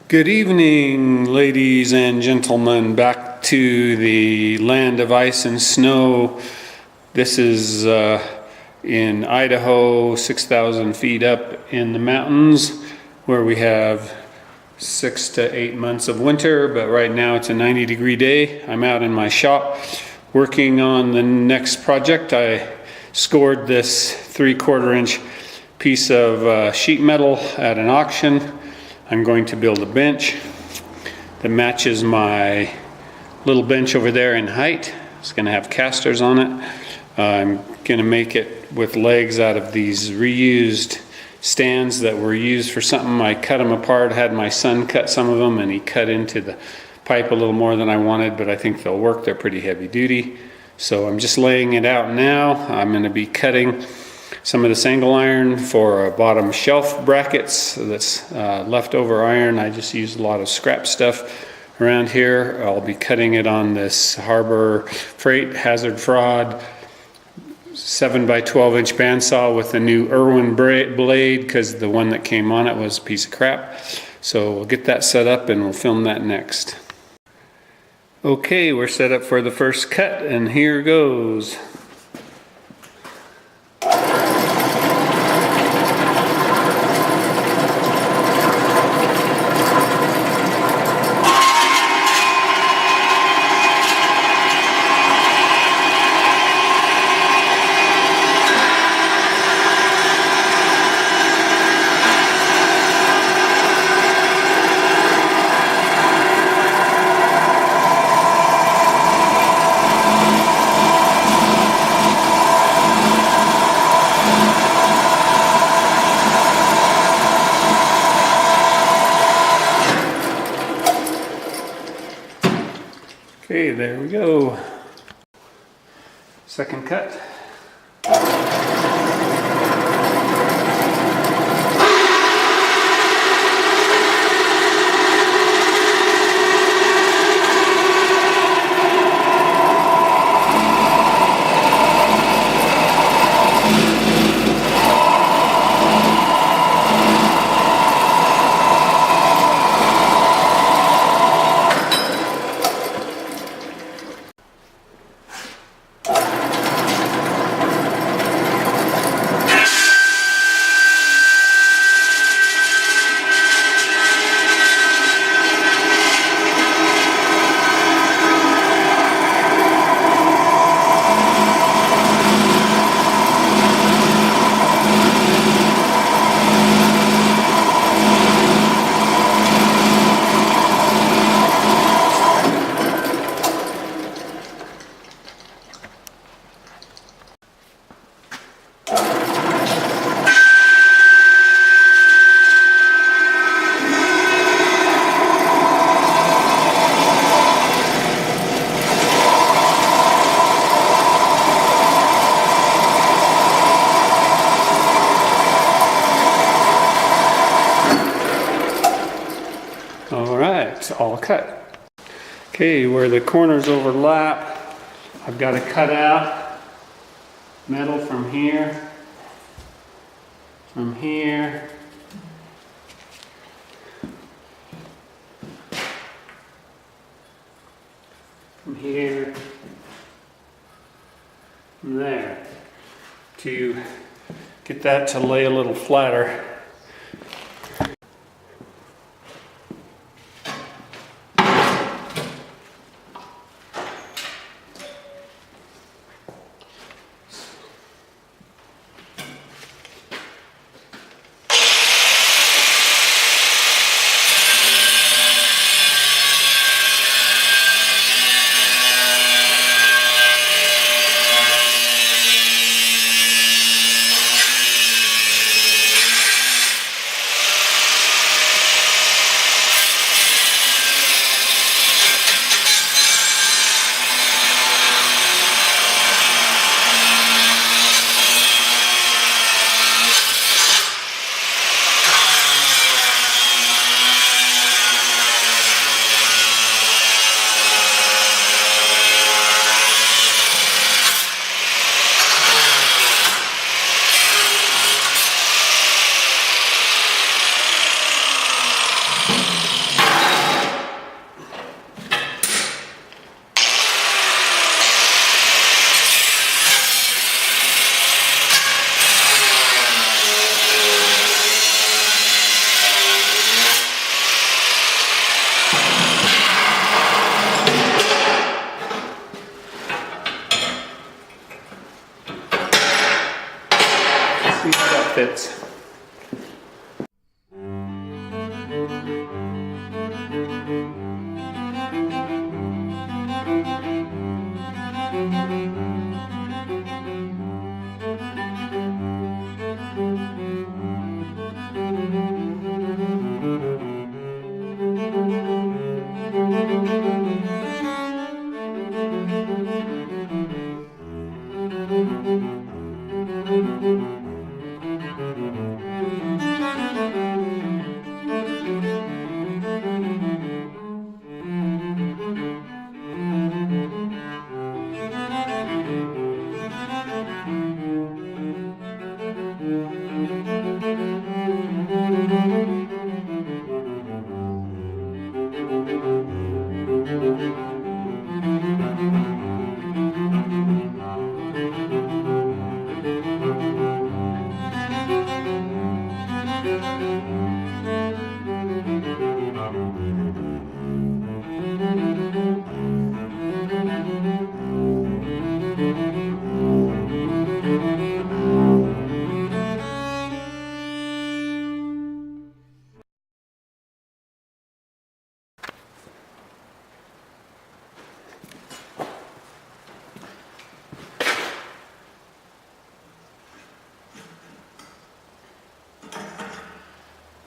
Good evening, ladies and gentlemen, back to the land of ice and snow. This is in Idaho, 6,000 feet up in the mountains, where we have 6 to 8 months of winter, but right now it's a 90-degree day. I'm out in my shop working on the next project. I scored this 3/4 inch piece of sheet metal at an auction. I'm going to build a bench that matches my little bench over there in height. It's going to have casters on it. I'm going to make it with legs out of these reused stands that were used for something. I cut them apart, had my son cut some of them, and he cut into the pipe a little more than I wanted, but I think they'll work. They're pretty heavy duty. So I'm just laying it out now. I'm going to be cutting some of this angle iron for bottom shelf brackets. That's leftover iron. I just use a lot of scrap stuff around here. I'll be cutting it on this Harbor Freight Hazard Fraud 7 by 12 inch bandsaw with the new Irwin blade, because the one that came on it was a piece of crap. So we'll get that set up and we'll film that next. Okay, we're set up for the first cut, and here goes. Okay, there we go. Second cut. Alright, all cut. Okay, where the corners overlap, I've got to cut out metal from here, from here, from here, from there, to get that to lay a little flatter.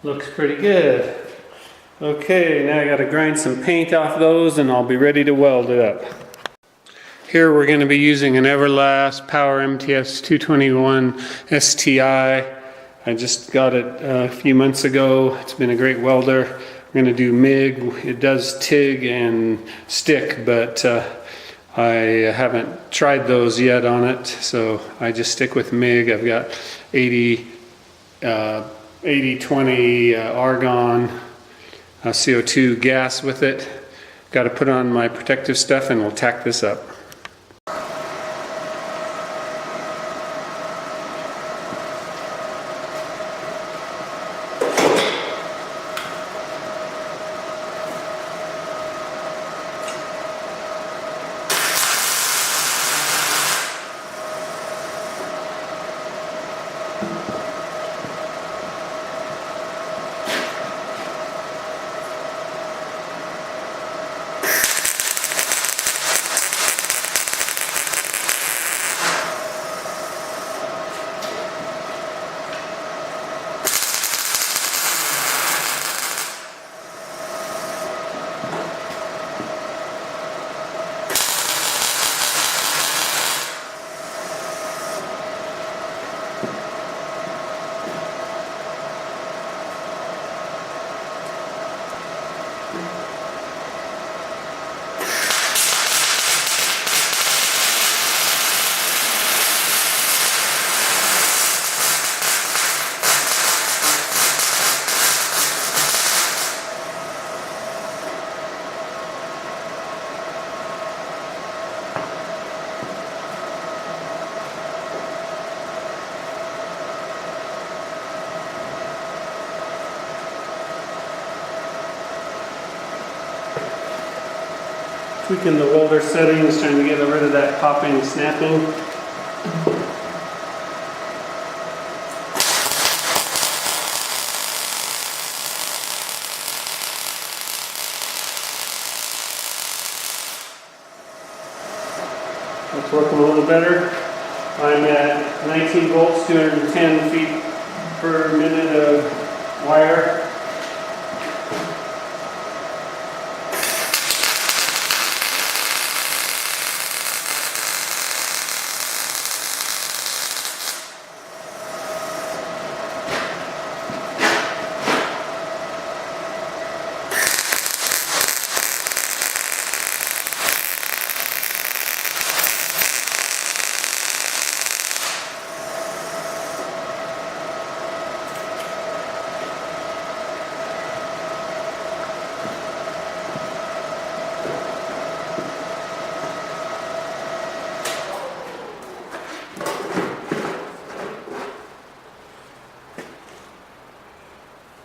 Looks pretty good. Okay, now I got to grind some paint off those and I'll be ready to weld it up. Here we're going to be using an Everlast Power MTS 221 STI. I just got it a few months ago. It's been a great welder. We're going to do MIG. It does TIG and stick, but I haven't tried those yet on it, so I just stick with MIG. I've got 80-20 argon, CO2 gas with it. Got to put on my protective stuff and we'll tack this up. Tweaking the welder settings, trying to get rid of that popping and snapping. It's working a little better. I'm at 19 volts, 210 feet per minute of wire.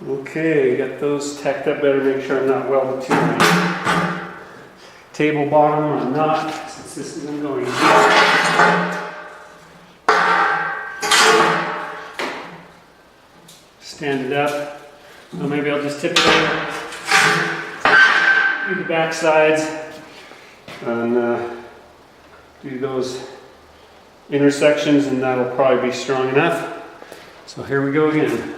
Okay, got those tacked up. Better make sure I'm not welded to my table bottom. I'm not, since this isn't going in. Stand it up. So maybe I'll just tip it over, do the back sides, and do those intersections, and that'll probably be strong enough. So here we go again.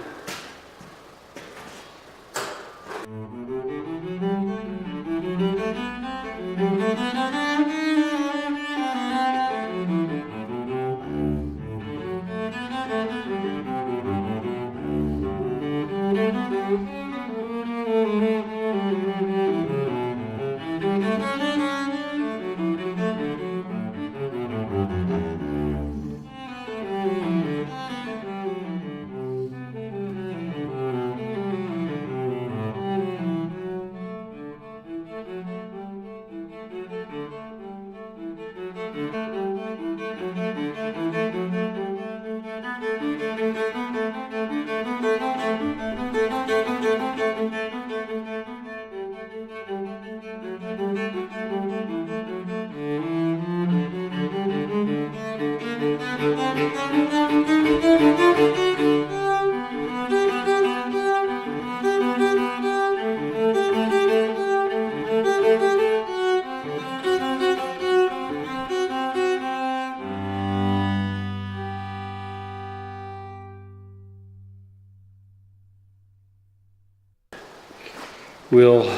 We'll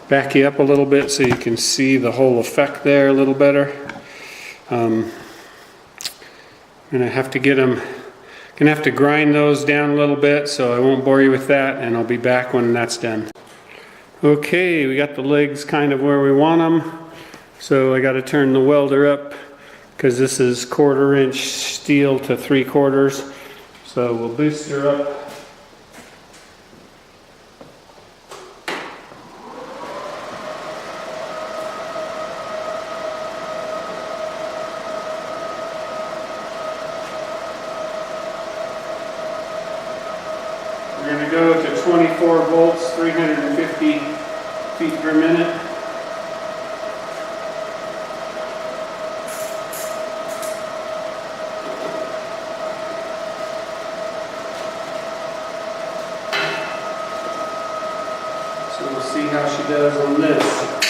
back you up a little bit so you can see the whole effect there a little better. I'm gonna have to get them, gonna have to grind those down a little bit, so I won't bore you with that, and I'll be back when that's done. Okay, we got the legs kind of where we want them, so I got to turn the welder up because this is 1/4 inch steel to 3/4, so we'll boost her up. We're going to go to 24 volts, 350 feet per minute. So we'll see how she does on this.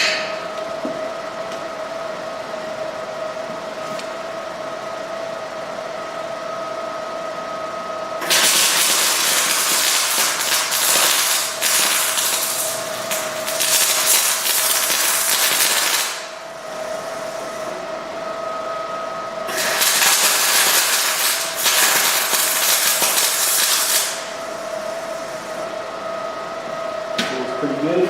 Pretty good.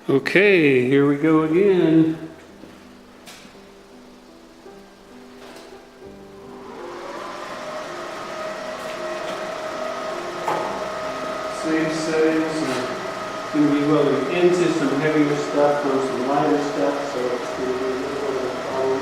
Okay, here we go again. Same settings. Going to be welding into some heavier stuff from some lighter stuff, so it's going to be a little bit of a problem.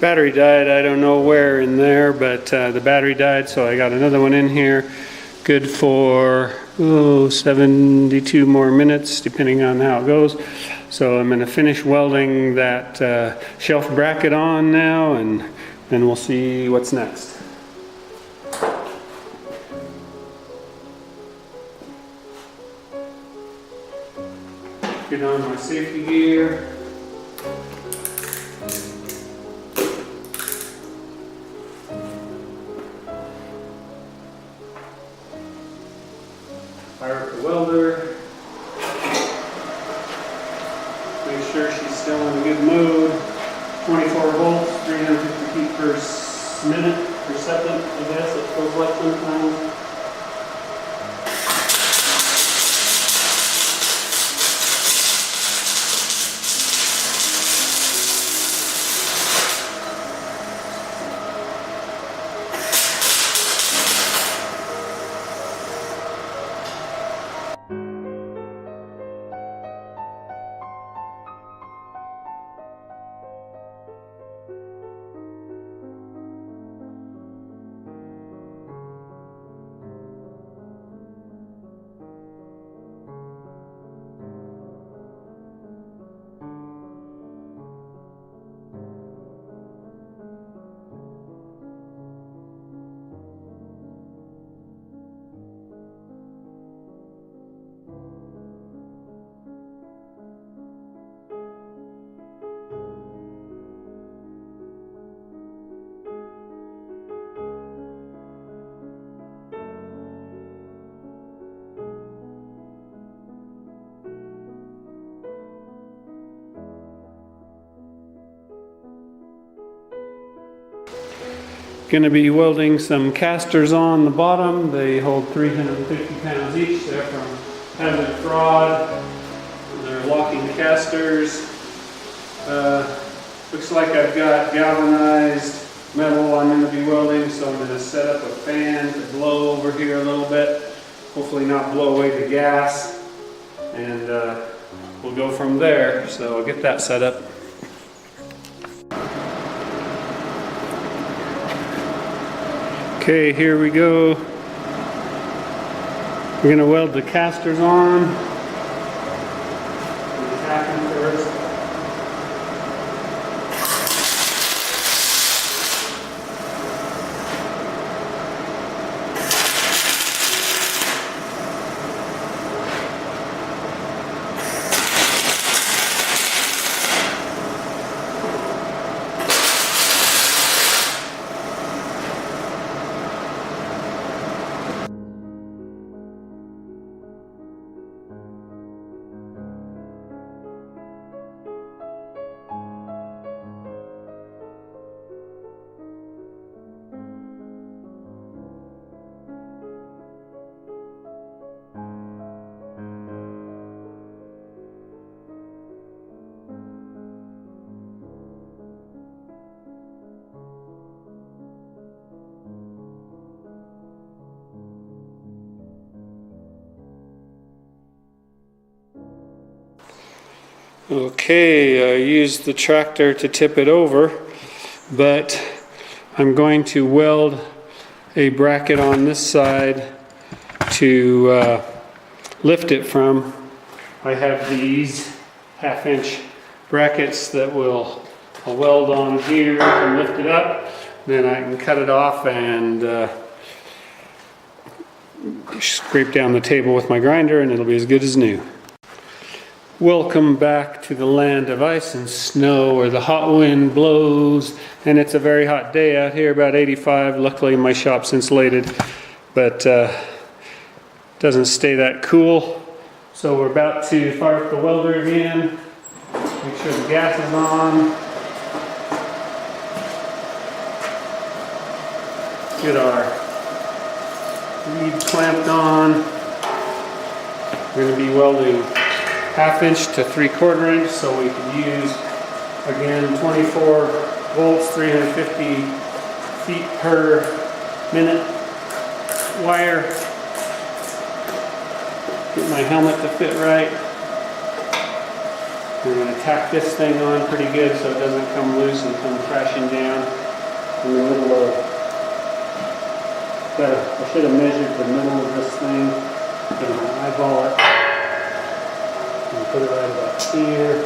Battery died, I don't know where in there, but the battery died, so I got another one in here. Good for 72 more minutes, depending on how it goes. So I'm going to finish welding that shelf bracket on now, and then we'll see what's next. Get on my safety gear. Fire up the welder. Make sure she's still in a good mode. 24 volts, 350 feet per minute, per second, I guess it feels like sometimes. Going to be welding some casters on the bottom. They hold 350 pounds each. They're from Hazard Fraud. They're locking casters. Looks like I've got galvanized metal I'm going to be welding, so I'm going to set up a fan to blow over here a little bit. Hopefully not blow away the gas. And we'll go from there. So I'll get that set up. Okay, here we go. We're going to weld the casters on. Tack them first. Okay, I used the tractor to tip it over, but I'm going to weld a bracket on this side to lift it from. I have these 1/2 inch brackets that I'll weld on here and lift it up. Then I can cut it off and scrape down the table with my grinder, and it'll be as good as new. Welcome back to the land of ice and snow, where the hot wind blows, and it's a very hot day out here, about 85. Luckily my shop's insulated, but doesn't stay that cool. So we're about to fire up the welder again, make sure the gas is on. Get our lead clamped on. We're going to be welding 1/2 inch to 3/4 inch, so we can use, again, 24 volts, 350 feet per minute wire. Get my helmet to fit right. We're going to tack this thing on pretty good so it doesn't come loose and come crashing down in the middle of. I should have measured the middle of this thing. I'm going to eyeball it. Put it right about here.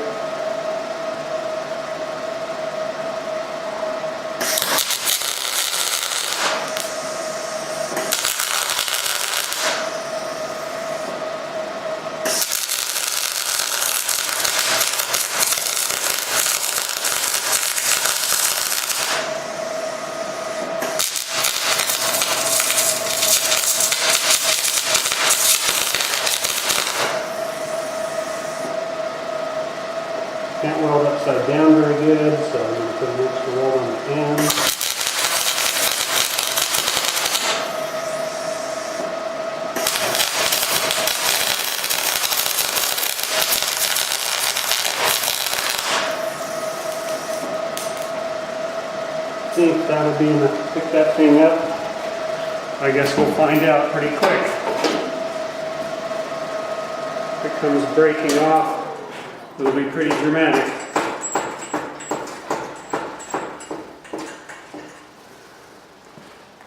Can't weld upside down very good, so I'm going to put an extra weld on the end. I think that'll be enough to pick that thing up. I guess we'll find out pretty quick. If it comes breaking off, it'll be pretty dramatic.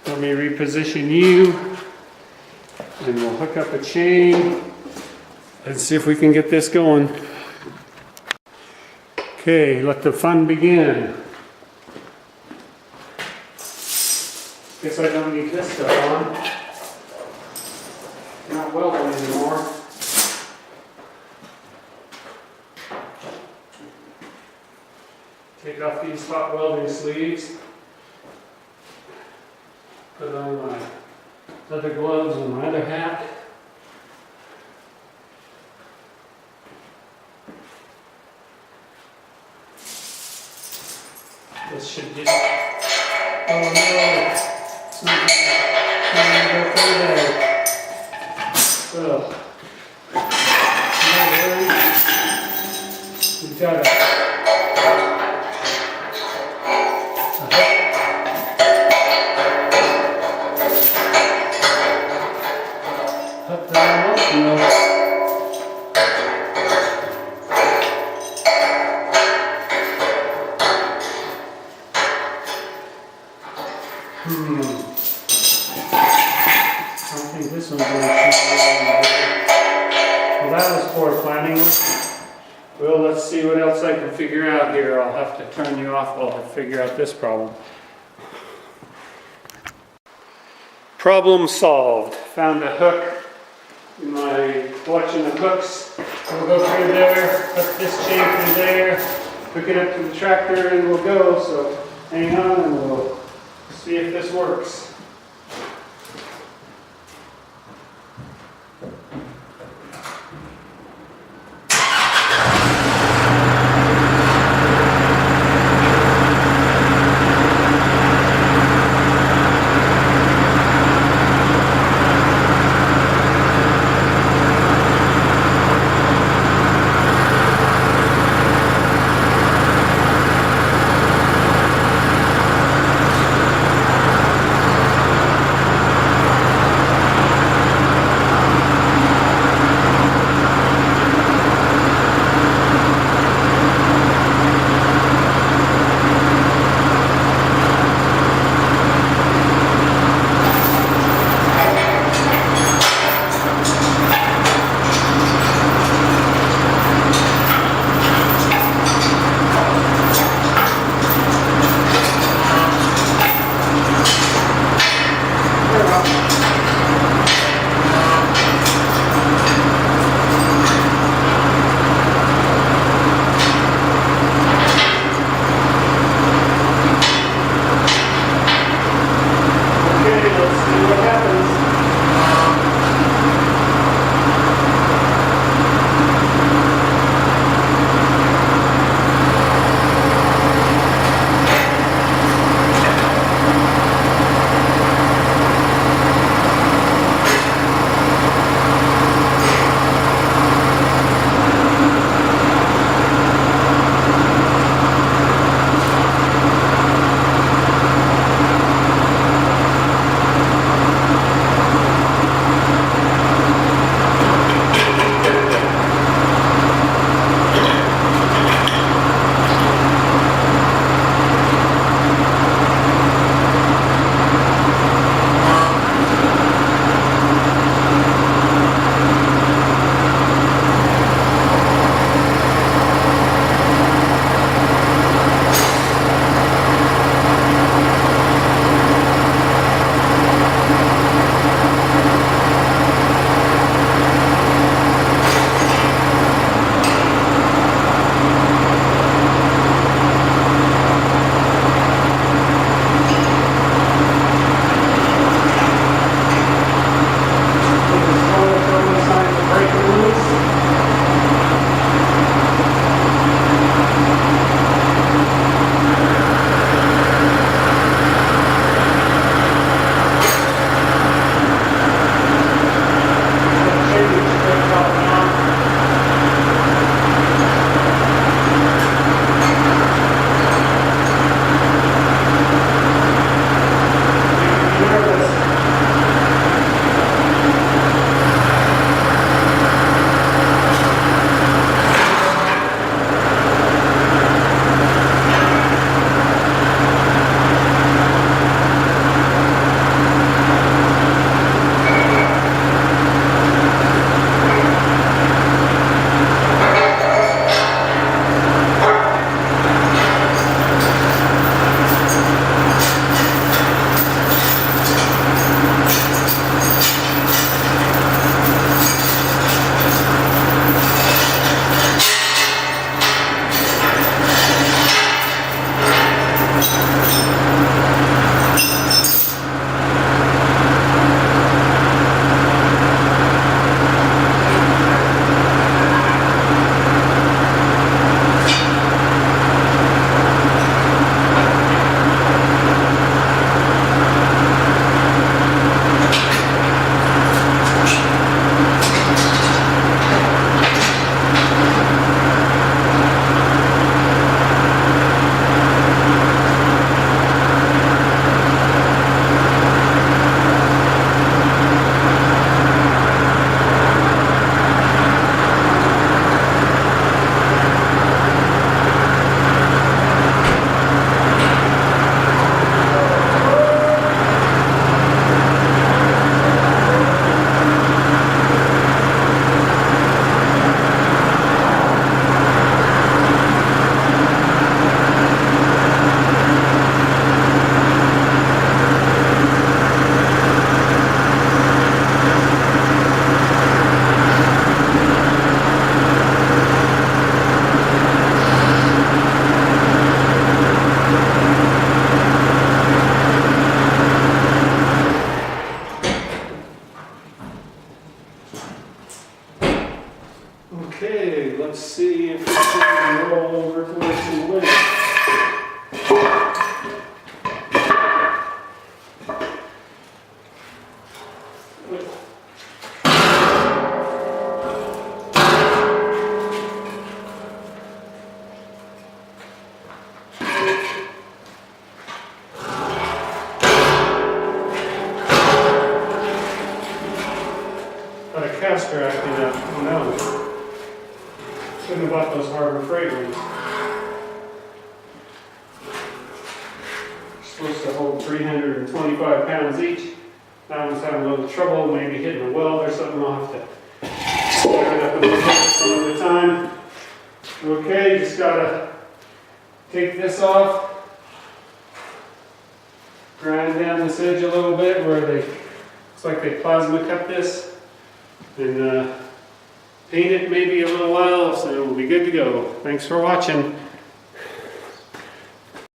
Let me reposition you, and we'll hook up a chain and see if we can get this going. Okay, let the fun begin. Guess I don't need this stuff on. Not welding anymore. Take off these hot welding sleeves. Put on my leather gloves and my other hat. This should just Oh no, something trying to go through there. Ugh. No worries. We've got hook that up, you know. I think this one's going to shoot around there. Well, that was poor planning. Well, let's see what else I can figure out here. I'll have to turn you off while I figure out this problem. Problem solved. Found a hook in my collection of hooks. We'll go through there, hook this chain through there, hook it up to the tractor, and we'll go. So hang on and we'll see if this works. caster acting up. Oh no. Shouldn't have bought those Harbor Freight ones. Supposed to hold 325 pounds each. That one's having a little trouble, maybe hitting a weld or something. I'll have to fire it up and look at it some other time. Okay, just gotta take this off. Grind down this edge a little bit where they, looks like they plasma cut this. And paint it maybe a little while, so we'll be good to go. Thanks for watching.